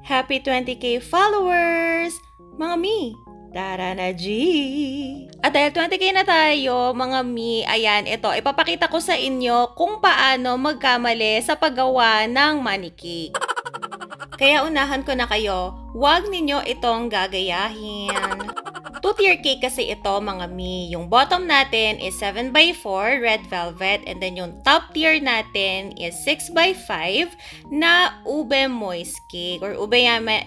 Happy 20k followers! Mga mi, tara na G! At dahil 20k na tayo, mga mi, ayan, ito, ipapakita ko sa inyo kung paano magkamali sa paggawa ng money cake. Kaya unahan ko na kayo, huwag ninyo itong gagayahin. 2-tier cake kasi ito, mga mi. Yung bottom natin is 7x4 red velvet, and then yung top tier natin is 6x5 na ube moist cake or ube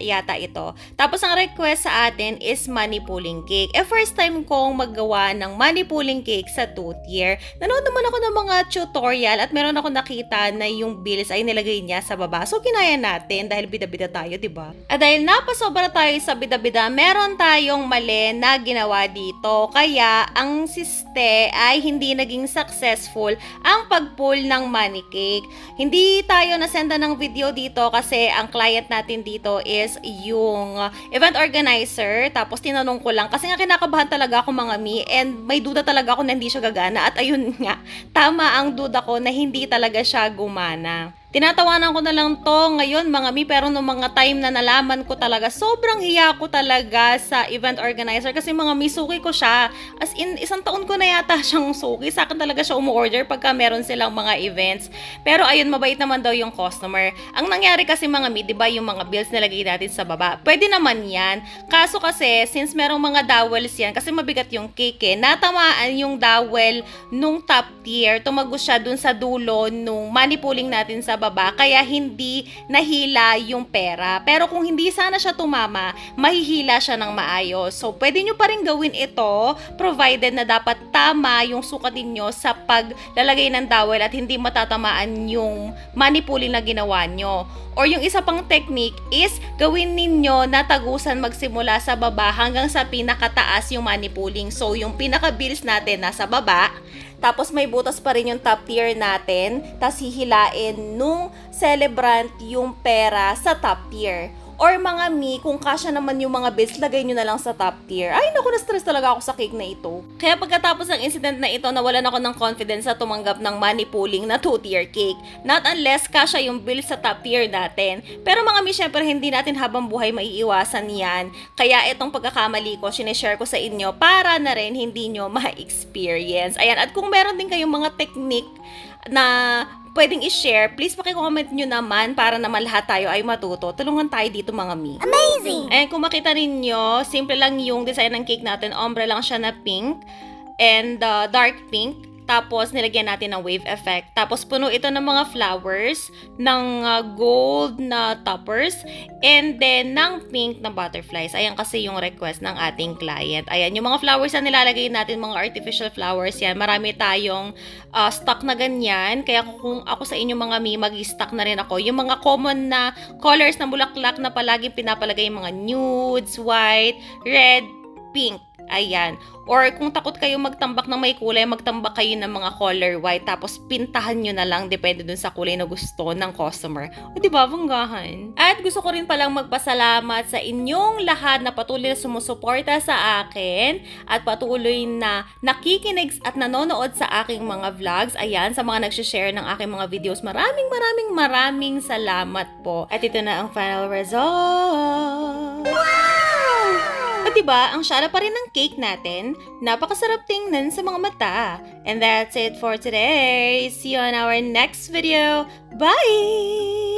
yata ito. Tapos ang request sa atin is money pulling cake. First time kong maggawa ng money pulling cake sa 2-tier. Nanood naman ako ng mga tutorial at meron ako nakita na yung bills ay nilagay niya sa baba. So kinaya natin dahil bida-bida tayo, diba? At dahil napasobra tayo sa bida-bida, meron tayong mali na ginawa dito. Kaya, ang siste ay hindi naging successful ang pag-pull ng money cake. Hindi tayo nasenda ng video dito kasi ang client natin dito is yung event organizer. Tapos, tinanong ko lang kasi nga kinakabahan talaga ako, mga mi, and may duda talaga ako na hindi siya gagana. At ayun nga, tama ang duda ko na hindi talaga siya gumana. Tinatawanan ko na lang to ngayon, mga mi, pero nung mga time na nalaman ko talaga, sobrang hiya ko talaga sa event organizer kasi mga mi, suki ko siya. As in, isang taon ko na yata siyang suki. Sa akin talaga siya umu-order pagka meron silang mga events. Pero ayun, mabait naman daw yung customer. Ang nangyari kasi, mga mi, diba yung mga bills nilagay natin sa baba? Pwede naman yan. Kaso kasi, since merong mga dowels yan, kasi mabigat yung cake natamaan yung dowel nung top tier, tumagos siya dun sa dulo nung money pulling natin sa baba, kaya hindi nahila yung pera. Pero kung hindi sana siya tumama, mahihila siya ng maayos. So, pwede nyo pa rin gawin ito, provided na dapat tama yung sukat ninyo sa paglalagay ng dowel at hindi matatamaan yung money pulling na ginawa nyo. Or yung isa pang technique is gawin ninyo na tagusan magsimula sa baba hanggang sa pinakataas yung money pulling. So, yung pinaka-bills natin nasa baba, tapos may butas pa rin yung top tier natin, tapos hihilain nung celebrant yung pera sa top tier. Or mga mi, kung kasya naman yung mga bills, lagay nyo na lang sa top tier. Ay naku, na-stress talaga ako sa cake na ito. Kaya pagkatapos ng incident na ito, nawalan ako ng confidence sa tumanggap ng money pulling na 2-tier cake. Not unless kasya yung bills sa top tier natin. Pero mga mi, syempre hindi natin habang buhay maiiwasan yan. Kaya itong pagkakamali ko, sinishare ko sa inyo para na rin hindi nyo ma-experience. Ayan, at kung meron din kayong mga technique na pwedeng i-share, please paki-comment nyo naman para naman lahat tayo ay matuto. Tulungan tayo dito, mga mi. Amazing! And kung makita ninyo, simple lang yung design ng cake natin. Ombre lang siya na pink and dark pink. Tapos, nilagyan natin ng wave effect. Tapos, puno ito ng mga flowers, ng gold na toppers, and then, ng pink na butterflies. Ayan kasi yung request ng ating client. Ayan, yung mga flowers na nilalagay natin, mga artificial flowers yan. Marami tayong stock na ganyan. Kaya kung ako sa inyo, mga mi, mag-stock na rin ako. Yung mga common na colors na bulaklak na palagi pinapalagay, yung mga nudes, white, red, pink. Ayan. Or kung takot kayo magtambak ng may kulay, magtambak kayo ng mga color white, tapos pintahan nyo na lang, depende dun sa kulay na gusto ng customer. O diba, banggahan? At gusto ko rin palang magpasalamat sa inyong lahat na patuloy na sumusuporta sa akin at patuloy na nakikinig at nanonood sa aking mga vlogs. Ayan, sa mga nagsishare ng aking mga videos, maraming salamat po. At ito na ang final result. At diba, ang syara pa rin ng cake natin, napakasarap tingnan sa mga mata. And that's it for today. See you on our next video. Bye!